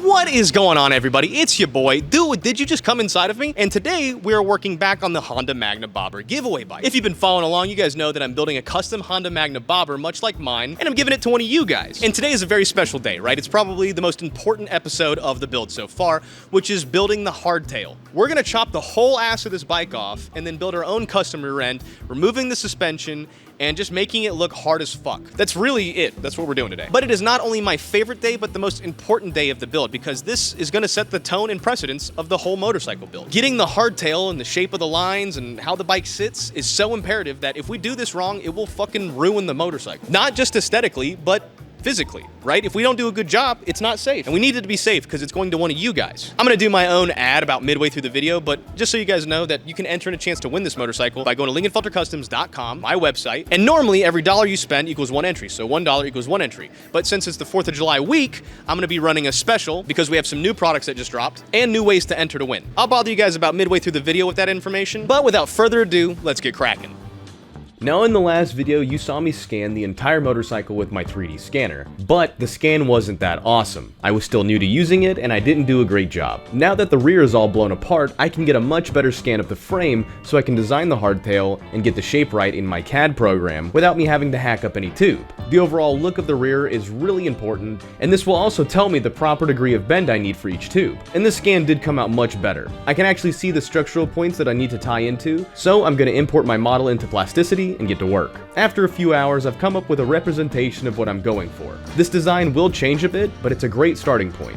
What is going on, everybody? It's your boy. Dude, did you just come inside of me? And today we are working back on the Honda Magna bobber giveaway bike. If you've been following along, you guys know that I'm building a custom Honda Magna bobber, much like mine, and I'm giving it to one of you guys. And today is a very special day, right? It's probably the most important episode of the build so far, which is building the hardtail. We're gonna chop the whole ass of this bike off and then build our own custom rear end, removing the suspension, and just making it look hard as fuck. That's really it. That's what we're doing today. But it is not only my favorite day, but the most important day of the build, because this is gonna set the tone and precedence of the whole motorcycle build. Getting the hardtail and the shape of the lines and how the bike sits is so imperative that if we do this wrong, it will fucking ruin the motorcycle. Not just aesthetically, but physically, right? If we don't do a good job, it's not safe. And we need it to be safe because it's going to one of you guys. I'm gonna do my own ad about midway through the video, but just so you guys know that you can enter in a chance to win this motorcycle by going to lincolnfiltercustoms.com, my website, and normally every dollar you spend equals one entry, so $1 equals one entry. But since it's the 4th of July week, I'm gonna be running a special because we have some new products that just dropped and new ways to enter to win. I'll bother you guys about midway through the video with that information, but without further ado, let's get cracking. Now, in the last video, you saw me scan the entire motorcycle with my 3D scanner, but the scan wasn't that awesome. I was still new to using it, and I didn't do a great job. Now that the rear is all blown apart, I can get a much better scan of the frame so I can design the hardtail and get the shape right in my CAD program without me having to hack up any tube. The overall look of the rear is really important, and this will also tell me the proper degree of bend I need for each tube. And this scan did come out much better. I can actually see the structural points that I need to tie into, so I'm going to import my model into plasticity and get to work. After a few hours, I've come up with a representation of what I'm going for. This design will change a bit, but it's a great starting point.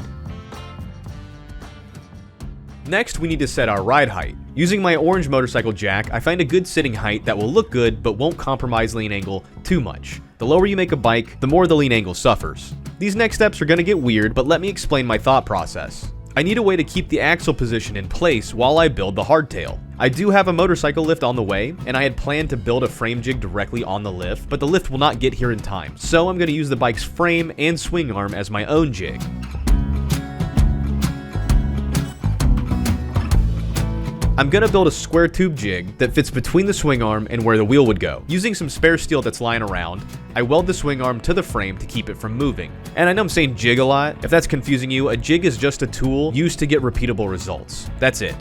Next, we need to set our ride height. Using my orange motorcycle jack, I find a good sitting height that will look good but won't compromise lean angle too much. The lower you make a bike, the more the lean angle suffers. These next steps are going to get weird, but let me explain my thought process. I need a way to keep the axle position in place while I build the hardtail. I do have a motorcycle lift on the way, and I had planned to build a frame jig directly on the lift, but the lift will not get here in time, so I'm going to use the bike's frame and swing arm as my own jig. I'm gonna build a square tube jig that fits between the swing arm and where the wheel would go. Using some spare steel that's lying around, I weld the swing arm to the frame to keep it from moving. And I know I'm saying jig a lot. If that's confusing you, a jig is just a tool used to get repeatable results. That's it.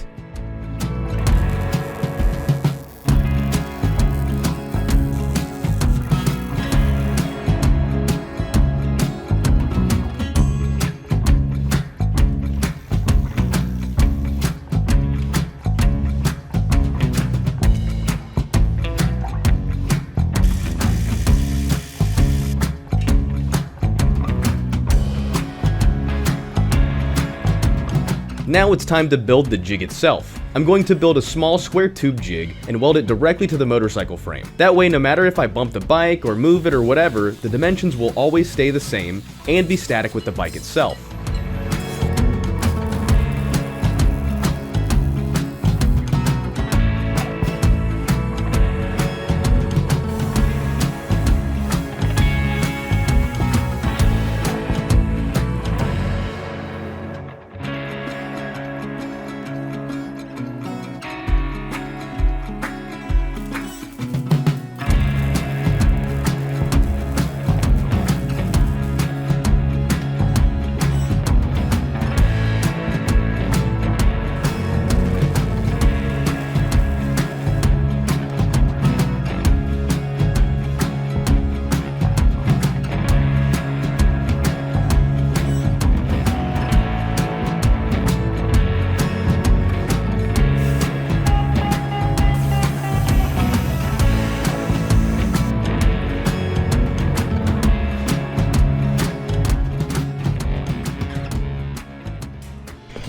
Now it's time to build the jig itself. I'm going to build a small square tube jig and weld it directly to the motorcycle frame. That way, no matter if I bump the bike or move it or whatever, the dimensions will always stay the same and be static with the bike itself.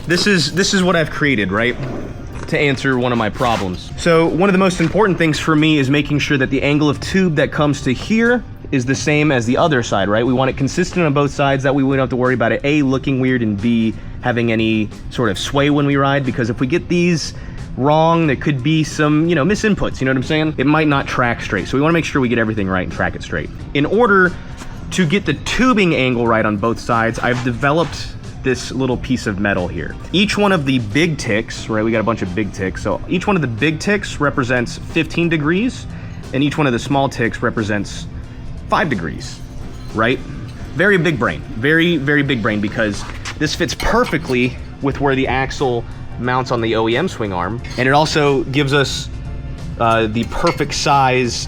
This is what I've created, right? To answer one of my problems. So one of the most important things for me is making sure that the angle of tube that comes to here is the same as the other side, right? We want it consistent on both sides. That way we don't have to worry about it, A, looking weird, and B, having any sort of sway when we ride, because if we get these wrong, there could be some, misinputs, you know what I'm saying? It might not track straight. So we want to make sure we get everything right and track it straight. In order to get the tubing angle right on both sides, I've developed this little piece of metal here. Each one of the big ticks, right, we got a bunch of big ticks, so each one of the big ticks represents 15 degrees, and each one of the small ticks represents 5 degrees, right? Very big brain, very, very big brain, because This fits perfectly with where the axle mounts on the OEM swing arm, and it also gives us the perfect size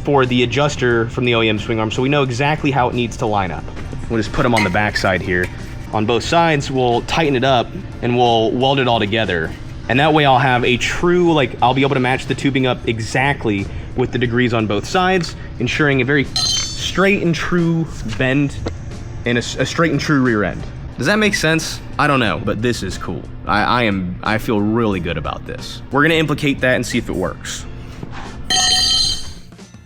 for the adjuster from the OEM swing arm, so we know exactly how it needs to line up. We'll just put them on the back side here. On both sides, we'll tighten it up and we'll weld it all together. And that way I'll have a true, I'll be able to match the tubing up exactly with the degrees on both sides, ensuring a very straight and true bend and a straight and true rear end. Does that make sense? I don't know, but this is cool. I feel really good about this. We're gonna implicate that and see if it works.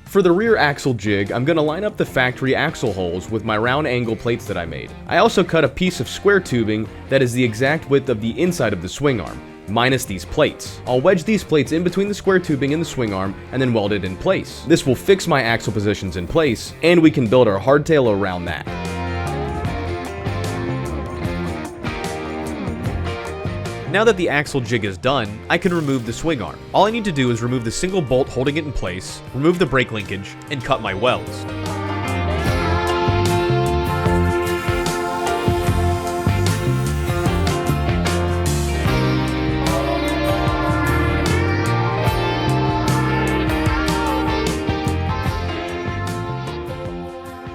For the rear axle jig, I'm gonna line up the factory axle holes with my round angle plates that I made. I also cut a piece of square tubing that is the exact width of the inside of the swing arm, minus these plates. I'll wedge these plates in between the square tubing and the swing arm and then weld it in place. This will fix my axle positions in place, and we can build our hardtail around that. Now that the axle jig is done, I can remove the swing arm. All I need to do is remove the single bolt holding it in place, remove the brake linkage, and cut my welds.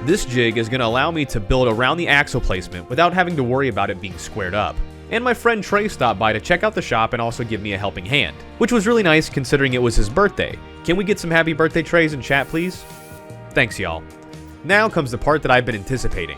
This jig is going to allow me to build around the axle placement without having to worry about it being squared up. And my friend Trey stopped by to check out the shop and also give me a helping hand, which was really nice considering it was his birthday. Can we get some happy birthday trays in chat, please? Thanks, y'all. Now comes the part that I've been anticipating.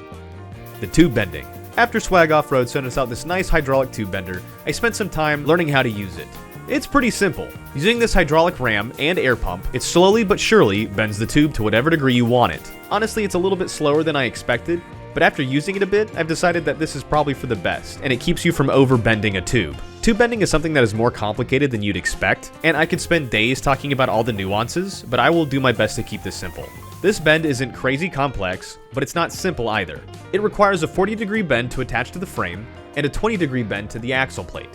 The tube bending. After Swag Off-Road sent us out this nice hydraulic tube bender, I spent some time learning how to use it. It's pretty simple. Using this hydraulic ram and air pump, it slowly but surely bends the tube to whatever degree you want it. Honestly, it's a little bit slower than I expected, but after using it a bit, I've decided that this is probably for the best, and it keeps you from over-bending a tube. Tube bending is something that is more complicated than you'd expect, and I could spend days talking about all the nuances, but I will do my best to keep this simple. This bend isn't crazy complex, but it's not simple either. It requires a 40-degree bend to attach to the frame, and a 20-degree bend to the axle plate.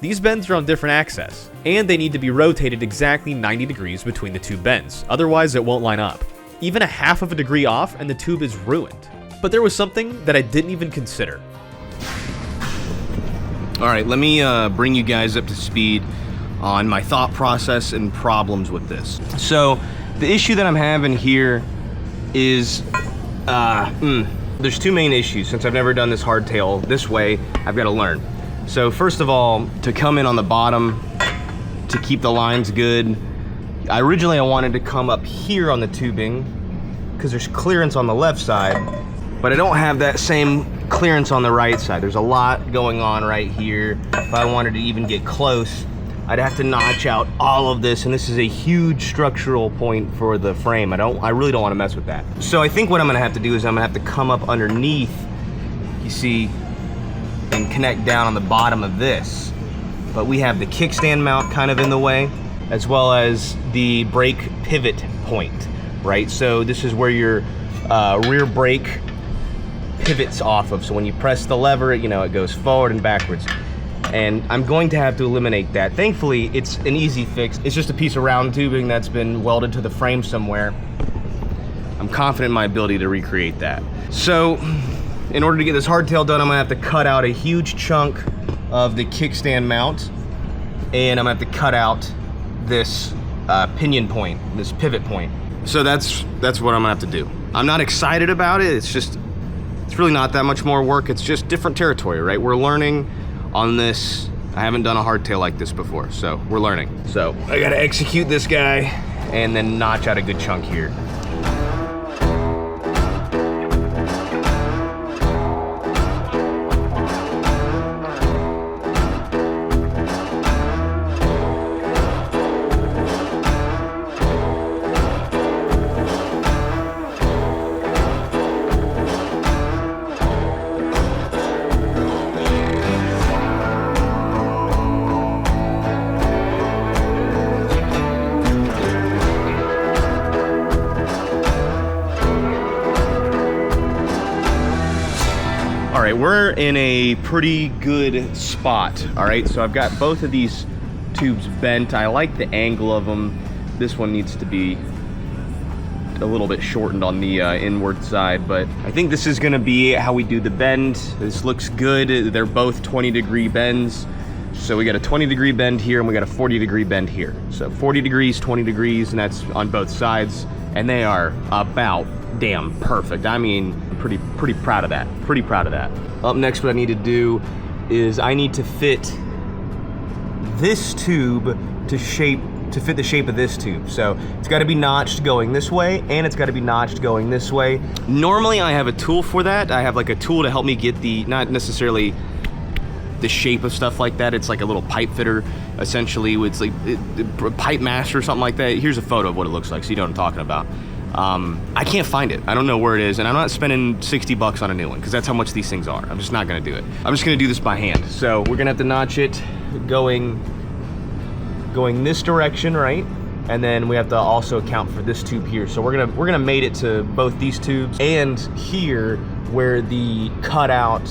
These bends are on different axes, and they need to be rotated exactly 90 degrees between the two bends, otherwise it won't line up. Even a half of a degree off and the tube is ruined. But there was something that I didn't even consider. All right, let me bring you guys up to speed on my thought process and problems with this. So the issue that I'm having here is, there's two main issues. Since I've never done this hardtail this way, I've got to learn. So first of all, to come in on the bottom, to keep the lines good, originally I wanted to come up here on the tubing because there's clearance on the left side, but I don't have that same clearance on the right side. There's a lot going on right here. If I wanted to even get close, I'd have to notch out all of this, and this is a huge structural point for the frame. I really don't want to mess with that. So I think what I'm gonna have to do is I'm gonna have to come up underneath, you see, and connect down on the bottom of this. But we have the kickstand mount kind of in the way, as well as the brake pivot point, right? So this is where your rear brake pivots off of. So when you press the lever, you know, it goes forward and backwards. And I'm going to have to eliminate that. Thankfully, it's an easy fix. It's just a piece of round tubing that's been welded to the frame somewhere. I'm confident in my ability to recreate that. So in order to get this hardtail done, I'm gonna have to cut out a huge chunk of the kickstand mount, and I'm gonna have to cut out this pinion point, this pivot point. So that's what I'm gonna have to do. I'm not excited about it. It's really not that much more work. It's just different territory, right? We're learning on this. I haven't done a hardtail like this before, so we're learning. So I gotta execute this guy and then notch out a good chunk here. We're in a pretty good spot. All right, so I've got both of these tubes bent. I like the angle of them. This one needs to be a little bit shortened on the inward side, but I think this is gonna be how we do the bend. This looks good. They're both 20-degree bends. So we got a 20-degree bend here and we got a 40-degree bend here. So 40 degrees, 20 degrees, and that's on both sides. And they are about damn perfect. I mean, I'm pretty proud of that. Pretty proud of that. Up next, what I need to do is I need to fit this tube to fit the shape of this tube. So it's got to be notched going this way, and it's got to be notched going this way. Normally I have a tool for that. I have like a tool to help me get the, not necessarily the shape of stuff like that. It's like a little pipe fitter, essentially. It's like a pipe master or something like that. Here's a photo of what it looks like so you know what I'm talking about. I can't find it. I don't know where it is, and I'm not spending 60 bucks on a new one because that's how much these things are. I'm just not gonna do it. I'm just gonna do this by hand. So we're gonna have to notch it going this direction, right? And then we have to also account for this tube here. So we're gonna mate it to both these tubes and here where the cutout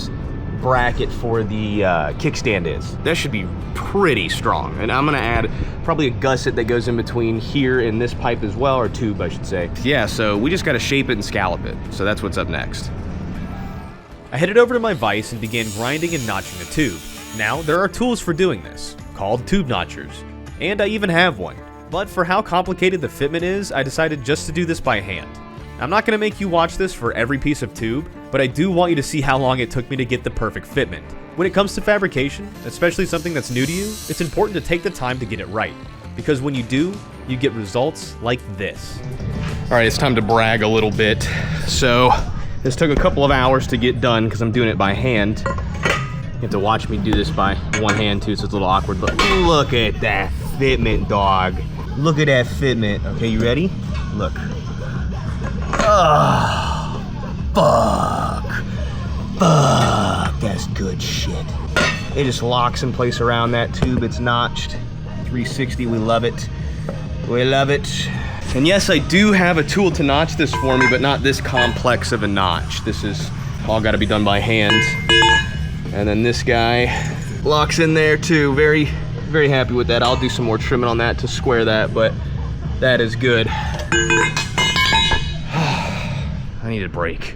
bracket for the kickstand is. That should be pretty strong. And I'm gonna add probably a gusset that goes in between here and this pipe as well, or tube I should say. Yeah, so we just gotta shape it and scallop it. So that's what's up next. I headed over to my vise and began grinding and notching the tube. Now, there are tools for doing this, called tube notchers. And I even have one. But for how complicated the fitment is, I decided just to do this by hand. I'm not gonna make you watch this for every piece of tube, but I do want you to see how long it took me to get the perfect fitment. When it comes to fabrication, especially something that's new to you, it's important to take the time to get it right. Because when you do, you get results like this. All right, it's time to brag a little bit. So, this took a couple of hours to get done because I'm doing it by hand. You have to watch me do this by one hand too, so it's a little awkward, but look at that fitment, dog. Look at that fitment. Okay, you ready? Look. Oh, fuck, that's good shit. It just locks in place around that tube. It's notched, 360, we love it. We love it. And yes, I do have a tool to notch this for me, but not this complex of a notch. This is all gotta be done by hand. And then this guy locks in there too. Very, very happy with that. I'll do some more trimming on that to square that, but that is good. I need a break.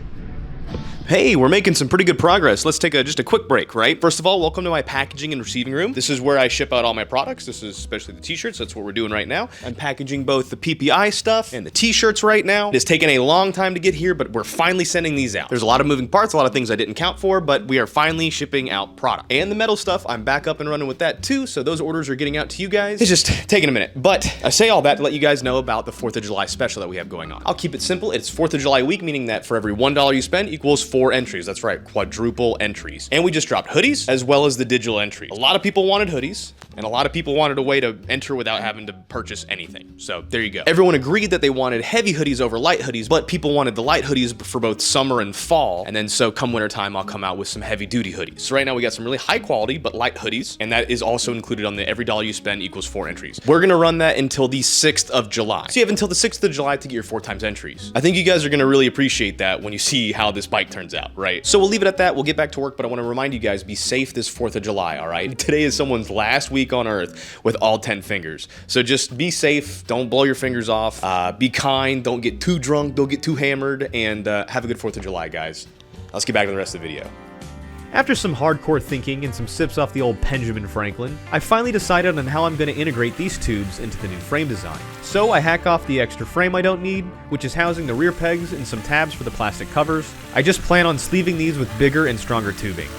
Hey, we're making some pretty good progress. Let's take just a quick break, right? First of all, welcome to my packaging and receiving room. This is where I ship out all my products. This is especially the t-shirts. That's what we're doing right now. I'm packaging both the PPI stuff and the t-shirts right now. It's taken a long time to get here, but we're finally sending these out. There's a lot of moving parts, a lot of things I didn't count for, but we are finally shipping out product. And the metal stuff, I'm back up and running with that too, so those orders are getting out to you guys. It's just taking a minute, but I say all that to let you guys know about the 4th of July special that we have going on. I'll keep it simple. It's 4th of July week, meaning that for every $1 you spend equals 4 entries. That's right, quadruple entries. And we just dropped hoodies as well as the digital entries. A lot of people wanted hoodies, and a lot of people wanted a way to enter without having to purchase anything. So there you go. Everyone agreed that they wanted heavy hoodies over light hoodies, but people wanted the light hoodies for both summer and fall. And then so come winter time, I'll come out with some heavy duty hoodies. So right now we got some really high quality, but light hoodies. And that is also included on the every dollar you spend equals 4 entries. We're gonna run that until the 6th of July. So you have until the 6th of July to get your 4 times entries. I think you guys are gonna really appreciate that when you see how this bike turns out, right? So we'll leave it at that. We'll get back to work, but I want to remind you guys, be safe this 4th of July, all right? Today is someone's last week on Earth with all 10 fingers. So just be safe. Don't blow your fingers off. Be kind. Don't get too drunk. Don't get too hammered. And have a good 4th of July, guys. Let's get back to the rest of the video. After some hardcore thinking and some sips off the old Benjamin Franklin, I finally decided on how I'm going to integrate these tubes into the new frame design. So I hack off the extra frame I don't need, which is housing the rear pegs and some tabs for the plastic covers. I just plan on sleeving these with bigger and stronger tubing.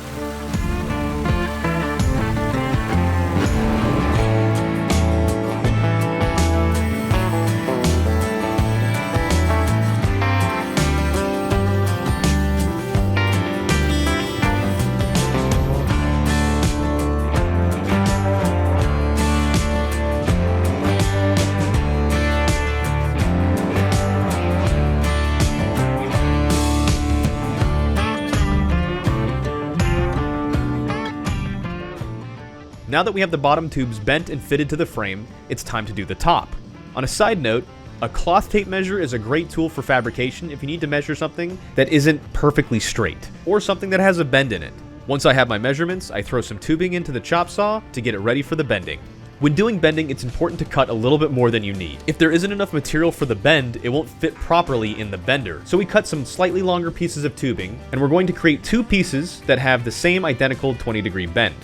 Now that we have the bottom tubes bent and fitted to the frame, it's time to do the top. On a side note, a cloth tape measure is a great tool for fabrication if you need to measure something that isn't perfectly straight, or something that has a bend in it. Once I have my measurements, I throw some tubing into the chop saw to get it ready for the bending. When doing bending, it's important to cut a little bit more than you need. If there isn't enough material for the bend, it won't fit properly in the bender. So we cut some slightly longer pieces of tubing, and we're going to create 2 pieces that have the same identical 20-degree bend.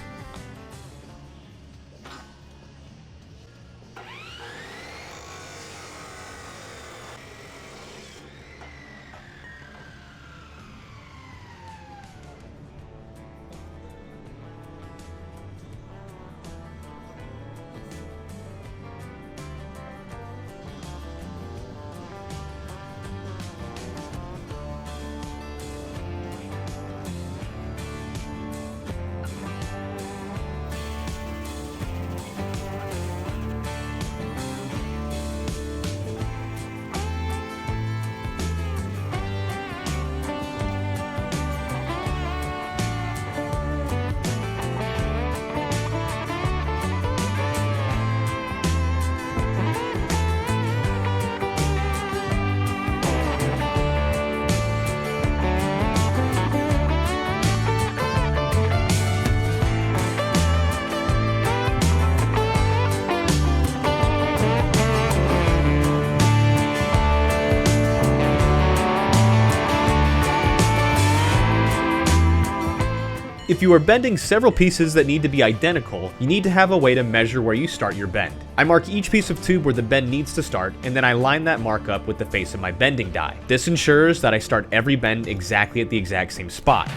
If you are bending several pieces that need to be identical, you need to have a way to measure where you start your bend. I mark each piece of tube where the bend needs to start, and then I line that mark up with the face of my bending die. This ensures that I start every bend exactly at the exact same spot.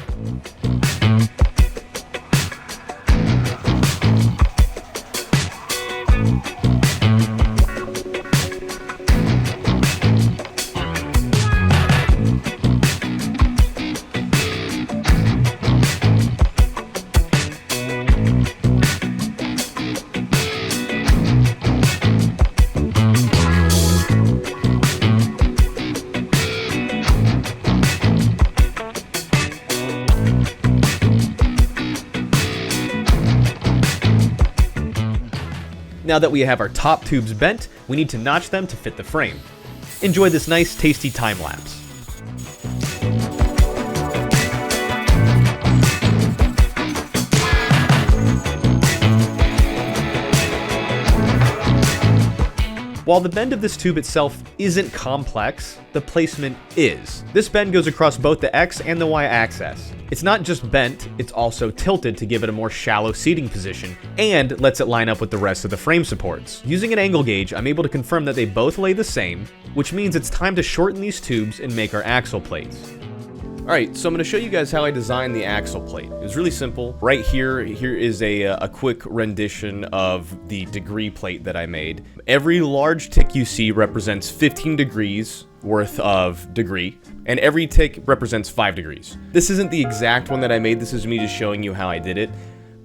Now that we have our top tubes bent, we need to notch them to fit the frame. Enjoy this nice, tasty time lapse. While the bend of this tube itself isn't complex, the placement is. This bend goes across both the X and the Y axis. It's not just bent, it's also tilted to give it a more shallow seating position, and lets it line up with the rest of the frame supports. Using an angle gauge, I'm able to confirm that they both lay the same, which means it's time to shorten these tubes and make our axle plates. Alright, so I'm going to show you guys how I designed the axle plate. It was really simple. Right here is a quick rendition of the degree plate that I made. Every large tick you see represents 15 degrees worth of degree, and every tick represents 5 degrees. This isn't the exact one that I made, this is me just showing you how I did it,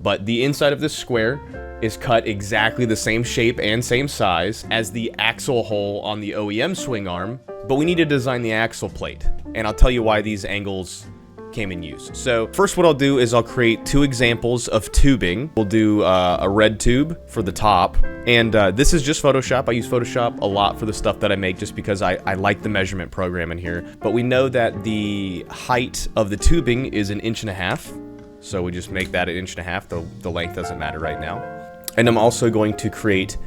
but the inside of this square is cut exactly the same shape and same size as the axle hole on the OEM swing arm, but we need to design the axle plate, and I'll tell you why these angles came in use. So first what I'll do is I'll create 2 examples of tubing. We'll do a red tube for the top, and this is just Photoshop. I use Photoshop a lot for the stuff that I make just because I like the measurement program in here, but we know that the height of the tubing is 1.5 inches, so we just make that 1.5 inches. The length doesn't matter right now. And I'm also going to create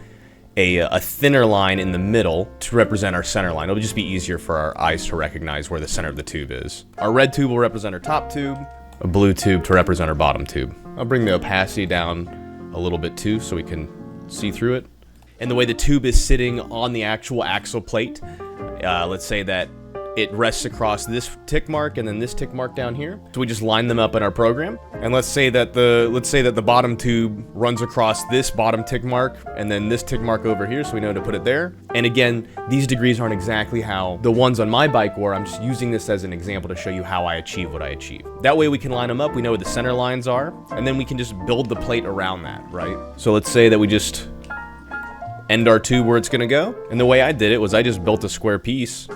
a thinner line in the middle to represent our center line. It'll just be easier for our eyes to recognize where the center of the tube is. Our red tube will represent our top tube, a blue tube to represent our bottom tube. I'll bring the opacity down a little bit too so we can see through it. And the way the tube is sitting on the actual axle plate, let's say that it rests across this tick mark and then this tick mark down here. So we just line them up in our program. And let's say that the bottom tube runs across this bottom tick mark and then this tick mark over here, so we know to put it there. And again, these degrees aren't exactly how the ones on my bike were. I'm just using this as an example to show you how I achieve what I achieve. That way we can line them up, we know where the center lines are, and then we can just build the plate around that, right? So let's say that we just end our tube where it's gonna go. And the way I did it was I just built a square piece.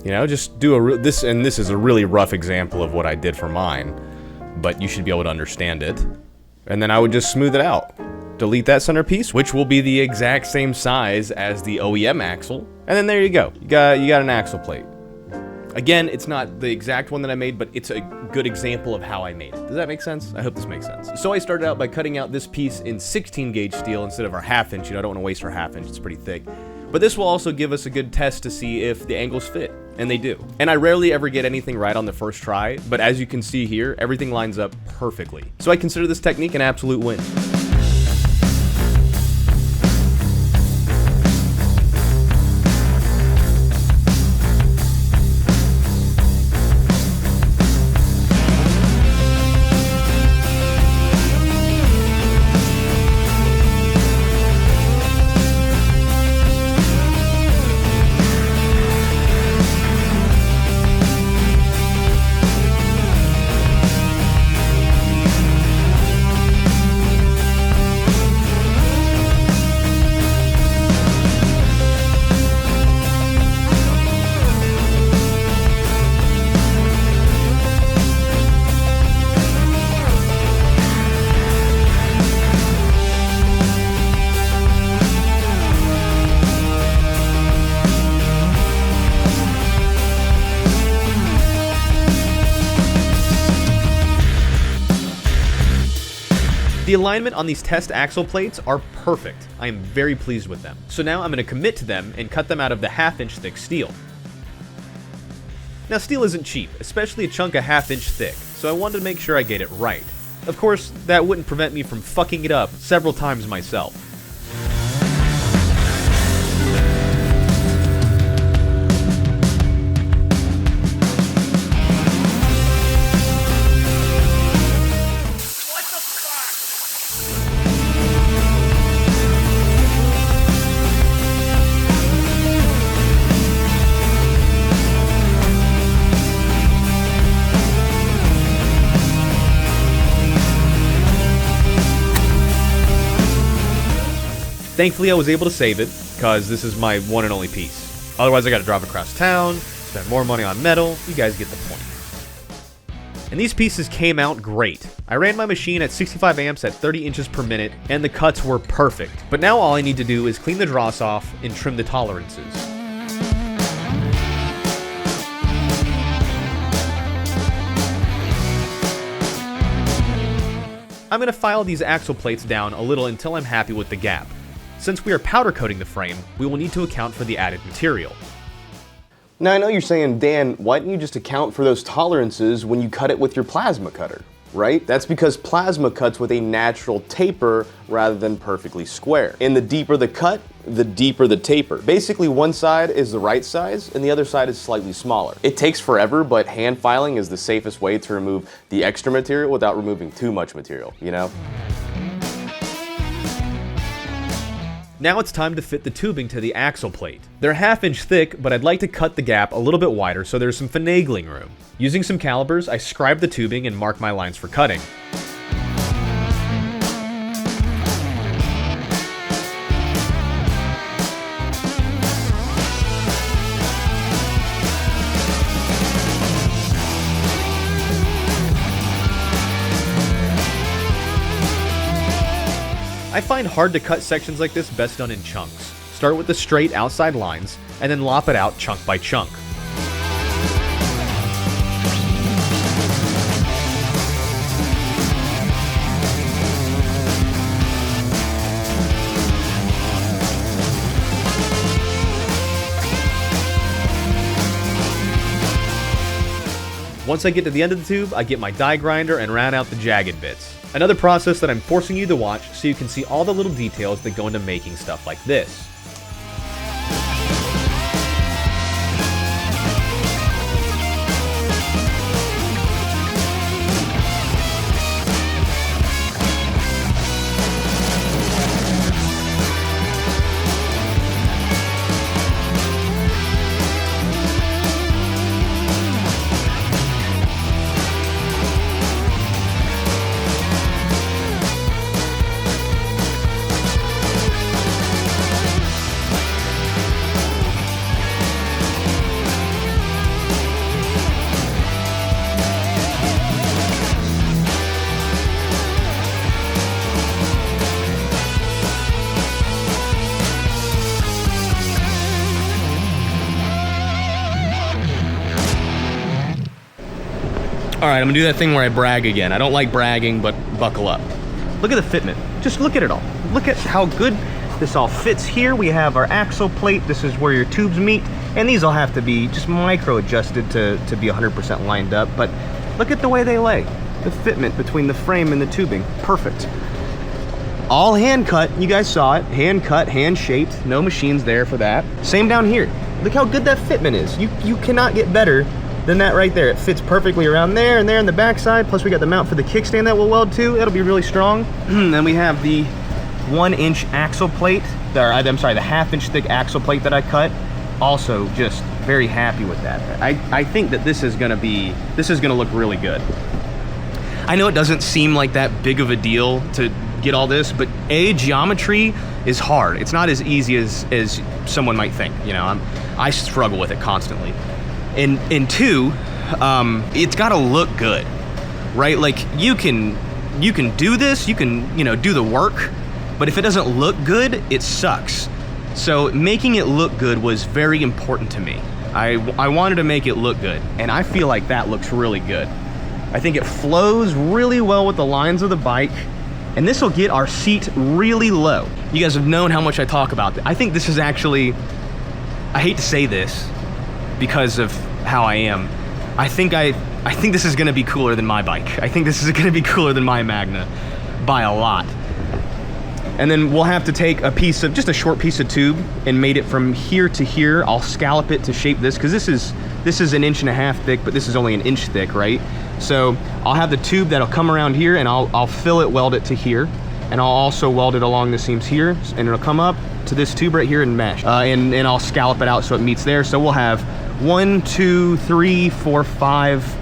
You know, just do this is a really rough example of what I did for mine, but you should be able to understand it. And then I would just smooth it out. Delete that center piece, which will be the exact same size as the OEM axle. And then there you go. You got an axle plate. Again, it's not the exact one that I made, but it's a good example of how I made it. Does that make sense? I hope this makes sense. So I started out by cutting out this piece in 16 gauge steel instead of our 1/2 inch. You know, I don't want to waste our 1/2 inch, it's pretty thick. But this will also give us a good test to see if the angles fit, and they do. And I rarely ever get anything right on the first try, but as you can see here, everything lines up perfectly. So I consider this technique an absolute win. The alignment on these test axle plates are perfect. I am very pleased with them. So now I'm going to commit to them and cut them out of the 1/2 inch thick steel. Now steel isn't cheap, especially a chunk a 1/2 inch thick, so I wanted to make sure I get it right. Of course, that wouldn't prevent me from fucking it up several times myself. Thankfully, I was able to save it, because this is my one and only piece. Otherwise, I gotta drive across town, spend more money on metal. You guys get the point. And these pieces came out great. I ran my machine at 65 amps at 30 inches per minute, and the cuts were perfect. But now all I need to do is clean the dross off and trim the tolerances. I'm gonna file these axle plates down a little until I'm happy with the gap. Since we are powder coating the frame, we will need to account for the added material. Now I know you're saying, Dan, why didn't you just account for those tolerances when you cut it with your plasma cutter, right? That's because plasma cuts with a natural taper rather than perfectly square. And the deeper the cut, the deeper the taper. Basically, one side is the right size and the other side is slightly smaller. It takes forever, but hand filing is the safest way to remove the extra material without removing too much material, you know? Now it's time to fit the tubing to the axle plate. They're 1/2 inch thick, but I'd like to cut the gap a little bit wider so there's some finagling room. Using some calipers, I scribe the tubing and mark my lines for cutting. I find hard to cut sections like this best done in chunks. Start with the straight outside lines, and then lop it out chunk by chunk. Once I get to the end of the tube, I get my die grinder and round out the jagged bits. Another process that I'm forcing you to watch so you can see all the little details that go into making stuff like this. All right, I'm gonna do that thing where I brag again. I don't like bragging, but buckle up. Look at the fitment. Just look at it all. Look at how good this all fits here. We have our axle plate. This is where your tubes meet. And these all have to be just micro adjusted to be 100% lined up. But look at the way they lay. The fitment between the frame and the tubing. Perfect. All hand cut. You guys saw it. Hand cut, hand shaped. No machines there for that. Same down here. Look how good that fitment is. You cannot get better than that right there. It fits perfectly around there and there in the backside. Plus we got the mount for the kickstand that we'll weld to. That'll be really strong. Then we have the 1-inch axle plate. I'm sorry, the 1/2-inch thick axle plate that I cut. Also just very happy with that. I think that this is gonna look really good. I know it doesn't seem like that big of a deal to get all this, but geometry is hard. It's not as easy as someone might think. You know, I struggle with it constantly. And two, it's gotta look good, right? Like you can do this, you can, you know, do the work, but if it doesn't look good, it sucks. So making it look good was very important to me. I wanted to make it look good, and I feel like that looks really good. I think it flows really well with the lines of the bike, and this will get our seat really low. You guys have known how much I talk about it. I think this is actually, I hate to say this because of how I am, I think this is gonna be cooler than my bike. I think this is gonna be cooler than my Magna by a lot. And then we'll have to take just a short piece of tube and made it from here to here. I'll scallop it to shape this, because this is 1.5 inches thick, but this is only 1 inch thick, right? So I'll have the tube that'll come around here, and I'll fill it, weld it to here, and I'll also weld it along the seams here, and it'll come up to this tube right here and mesh. And I'll scallop it out so it meets there. So we'll have 1, 2, 3, 4, 5.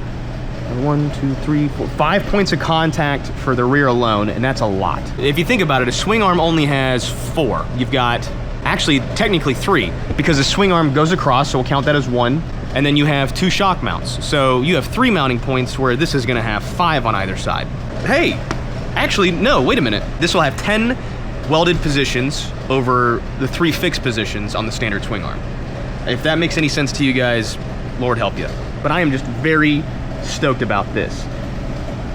1, 2, 3, 4, 5 points of contact for the rear alone, and that's a lot. If you think about it, a swing arm only has 4. You've got, actually, technically 3, because the swing arm goes across, so we'll count that as 1, and then you have 2 shock mounts. So you have 3 mounting points, where this is gonna have 5 on either side. Hey, actually, no, wait a minute. This will have 10 welded positions over the 3 fixed positions on the standard swing arm. If that makes any sense to you guys, Lord help you. But I am just very stoked about this.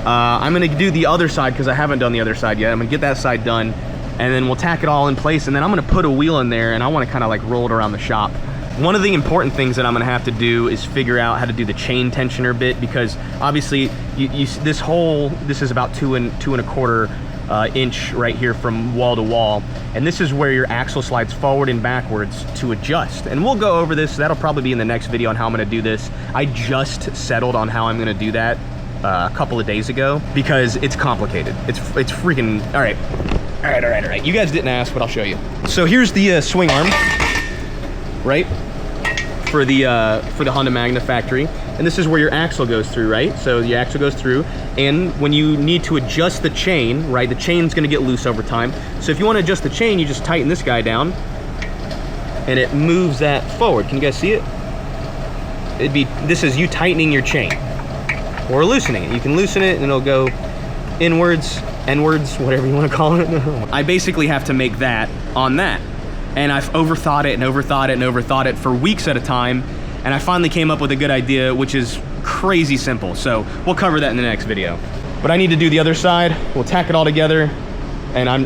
I'm gonna do the other side because I haven't done the other side yet. I'm gonna get that side done, and then we'll tack it all in place, and then I'm gonna put a wheel in there, and I wanna kinda like roll it around the shop. One of the important things that I'm gonna have to do is figure out how to do the chain tensioner bit, because obviously this is about 2.25 inch right here from wall to wall, and this is where your axle slides forward and backwards to adjust. And we'll go over this. That'll probably be in the next video on how I'm gonna do this. I just settled on how I'm gonna do that a couple of days ago, because it's complicated. It's freaking, all right. You guys didn't ask, but I'll show you. So here's the swing arm, right? For the Honda Magna factory. And this is where your axle goes through, right? So the axle goes through, and when you need to adjust the chain, right, the chain's gonna get loose over time. So if you wanna adjust the chain, you just tighten this guy down, and it moves that forward. Can you guys see it? This is you tightening your chain, or loosening it. You can loosen it, and it'll go inwards, endwards, whatever you wanna call it. I basically have to make that on that. And I've overthought it for weeks at a time, and I finally came up with a good idea, which is crazy simple. So we'll cover that in the next video. But I need to do the other side. We'll tack it all together, and I'm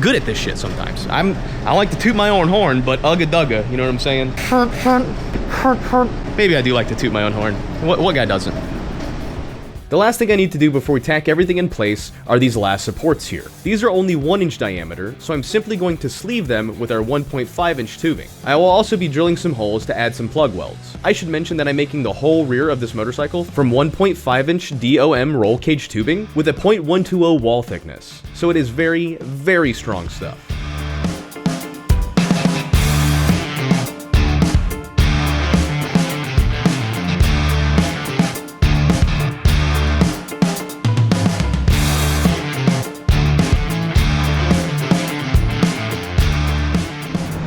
good at this shit sometimes. I like to toot my own horn, but ugga dugga, you know what I'm saying? Maybe I do like to toot my own horn. What guy doesn't? The last thing I need to do before we tack everything in place are these last supports here. These are only 1 inch diameter, so I'm simply going to sleeve them with our 1.5 inch tubing. I will also be drilling some holes to add some plug welds. I should mention that I'm making the whole rear of this motorcycle from 1.5 inch DOM roll cage tubing with a 0.120 wall thickness. So it is very, very strong stuff.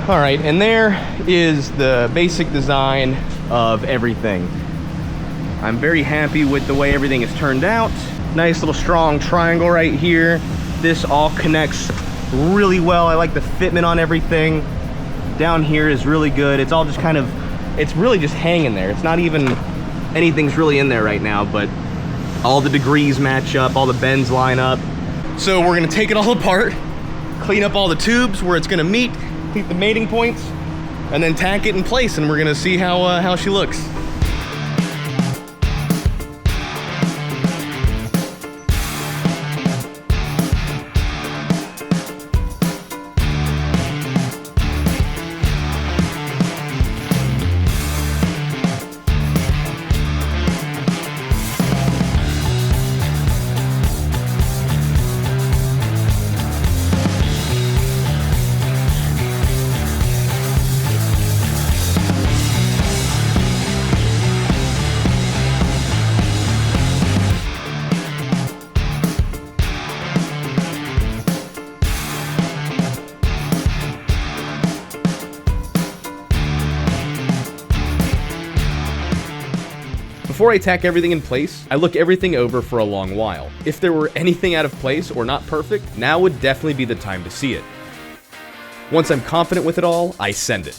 All right, and there is the basic design of everything. I'm very happy with the way everything has turned out. Nice little strong triangle right here. This all connects really well. I like the fitment on everything. Down here is really good. It's all just kind of, it's really just hanging there. It's not even anything's really in there right now, but all the degrees match up, all the bends line up. So we're gonna take it all apart, clean up all the tubes where it's gonna meet the mating points, and then tack it in place, and we're gonna see how she looks. Before I tack everything in place, I look everything over for a long while. If there were anything out of place or not perfect, now would definitely be the time to see it. Once I'm confident with it all, I send it.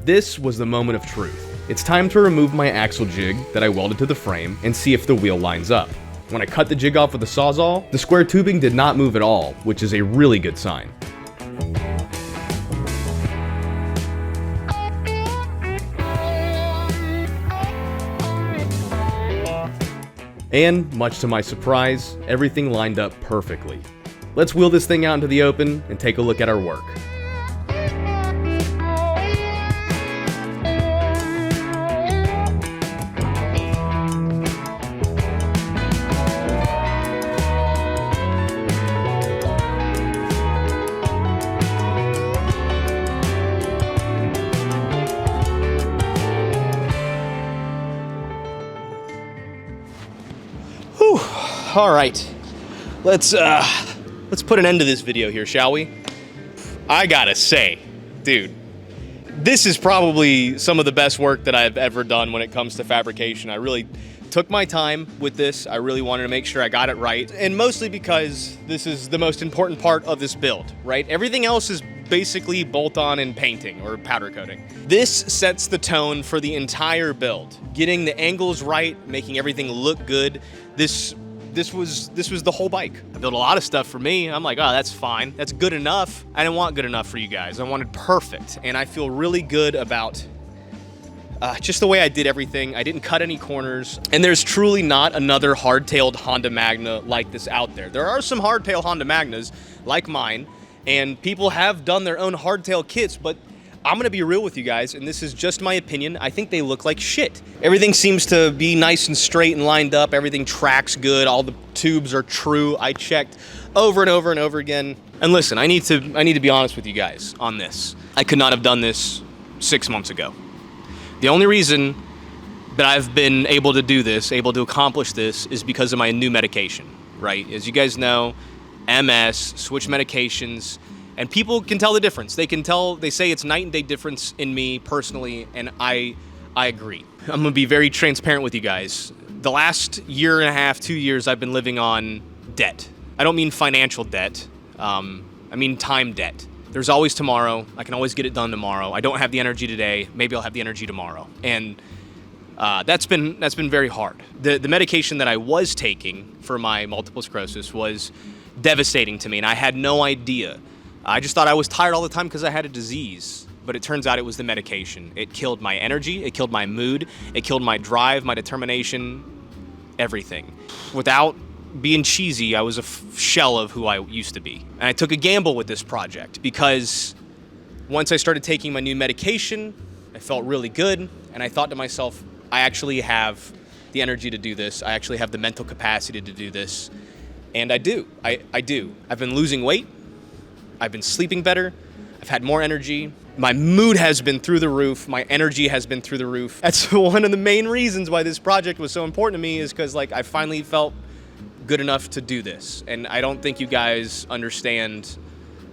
This was the moment of truth. It's time to remove my axle jig that I welded to the frame and see if the wheel lines up. When I cut the jig off with the Sawzall, the square tubing did not move at all, which is a really good sign. And, much to my surprise, everything lined up perfectly. Let's wheel this thing out into the open and take a look at our work. All right, let's put an end to this video here, shall we? I gotta say, dude, this is probably some of the best work that I've ever done when it comes to fabrication. I really took my time with this. I really wanted to make sure I got it right, and mostly because this is the most important part of this build, right? Everything else is basically bolt-on and painting or powder coating. This sets the tone for the entire build. Getting the angles right, making everything look good. This was the whole bike. I built a lot of stuff for me. I'm like, oh, that's fine. That's good enough. I didn't want good enough for you guys. I wanted perfect. And I feel really good about just the way I did everything. I didn't cut any corners. And there's truly not another hardtailed Honda Magna like this out there. There are some hardtail Honda Magnas like mine, and people have done their own hardtail kits, but I'm gonna be real with you guys, and this is just my opinion. I think they look like shit. Everything seems to be nice and straight and lined up. Everything tracks good. All the tubes are true. I checked over and over and over again. And listen, I need to be honest with you guys on this. I could not have done this 6 months ago. The only reason that I've been able to do this, able to accomplish this, is because of my new medication, right? As you guys know, MS, switch medications, and people can tell the difference. They can tell, they say it's night and day difference in me personally, and I agree. I'm gonna be very transparent with you guys. The last year and a half, 2 years, I've been living on debt. I don't mean financial debt, I mean time debt. There's always tomorrow. I can always get it done tomorrow. I don't have the energy today. Maybe I'll have the energy tomorrow. And that's been very hard. The medication that I was taking for my multiple sclerosis was devastating to me, and I had no idea. I just thought I was tired all the time because I had a disease, but it turns out it was the medication. It killed my energy, it killed my mood, it killed my drive, my determination, everything. Without being cheesy, I was a shell of who I used to be. And I took a gamble with this project because once I started taking my new medication, I felt really good, and I thought to myself, I actually have the energy to do this. I actually have the mental capacity to do this, and I do. I do. I've been losing weight. I've been sleeping better. I've had more energy. My mood has been through the roof. My energy has been through the roof. That's one of the main reasons why this project was so important to me, is because like I finally felt good enough to do this. And I don't think you guys understand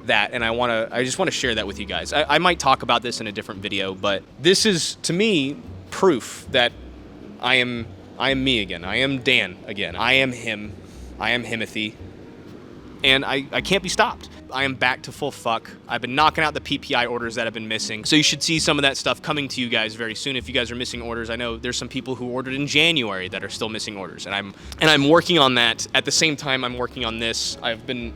that, and I just want to share that with you guys. I might talk about this in a different video, but this is, to me, proof that I am me again. I am Dan again. I am him. I am Himothy. And I can't be stopped. I am back to full fuck. I've been knocking out the PPI orders that have been missing. So you should see some of that stuff coming to you guys very soon if you guys are missing orders. I know there's some people who ordered in January that are still missing orders, and I'm working on that. At the same time I'm working on this, I've been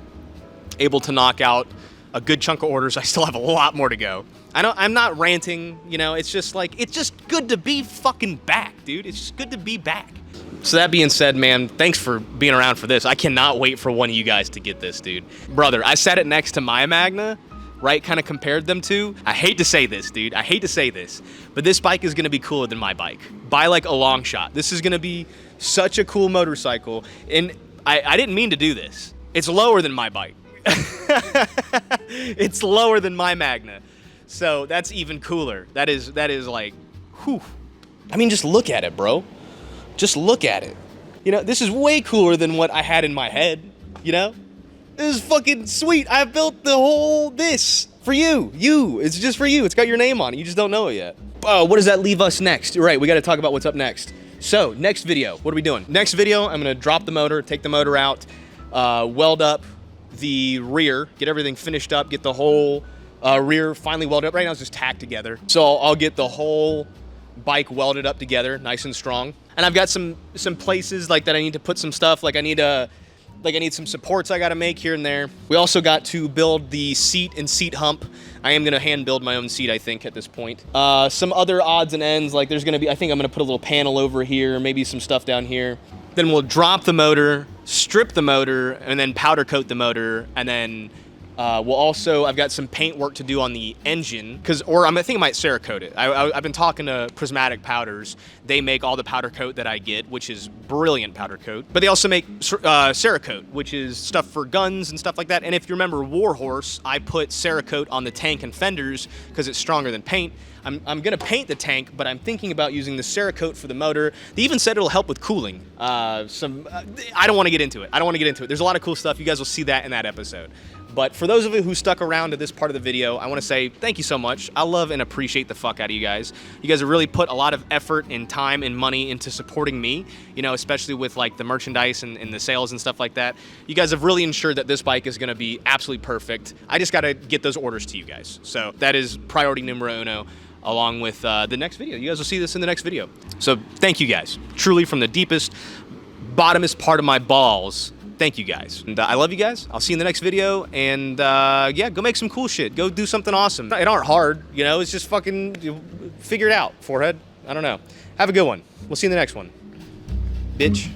able to knock out a good chunk of orders. I still have a lot more to go. I'm not ranting, you know, it's just like, it's just good to be fucking back, dude. It's just good to be back. So that being said, man, thanks for being around for this. I cannot wait for one of you guys to get this, dude. Brother, I sat it next to my Magna, right? Kind of compared them to. I hate to say this, dude. I hate to say this, but this bike is gonna be cooler than my bike by like a long shot. This is gonna be such a cool motorcycle. And I didn't mean to do this. It's lower than my bike. It's lower than my Magna. So that's even cooler. That is like, whew. I mean, just look at it, bro. Just look at it. You know, this is way cooler than what I had in my head, you know? This is fucking sweet. I built the whole this for you. It's just for you. It's got your name on it. You just don't know it yet. Oh, what does that leave us next? Right, we gotta talk about what's up next. So, next video, what are we doing? Next video, I'm gonna drop the motor, take the motor out, weld up the rear, get everything finished up, get the whole rear finally welded up. Right now it's just tacked together. So I'll get the whole bike welded up together, nice and strong. And I've got some places like that I need to put some stuff, like I need some supports I gotta make here and there. We also got to build the seat and seat hump. I am gonna hand build my own seat, I think, at this point. Some other odds and ends, like there's gonna be, I think I'm gonna put a little panel over here, maybe some stuff down here. Then we'll drop the motor, strip the motor, and then powder coat the motor, and then we'll also, I've got some paint work to do on the engine, I think I might Cerakote it. I've been talking to Prismatic Powders. They make all the powder coat that I get, which is brilliant powder coat. But they also make Cerakote, which is stuff for guns and stuff like that. And if you remember Warhorse, I put Cerakote on the tank and fenders because it's stronger than paint. I'm gonna paint the tank, but I'm thinking about using the Cerakote for the motor. They even said it'll help with cooling. I don't wanna get into it. There's a lot of cool stuff. You guys will see that in that episode. But for those of you who stuck around to this part of the video, I want to say thank you so much. I love and appreciate the fuck out of you guys. You guys have really put a lot of effort and time and money into supporting me, you know, especially with like the merchandise and the sales and stuff like that. You guys have really ensured that this bike is going to be absolutely perfect. I just got to get those orders to you guys. So that is priority numero uno, along with the next video. You guys will see this in the next video. So thank you guys. Truly from the deepest, bottomest part of my balls. Thank you guys. And I love you guys. I'll see you in the next video. And yeah, go make some cool shit. Go do something awesome. It aren't hard, you know, it's just fucking figure it out, forehead. I don't know. Have a good one. We'll see you in the next one. Bitch.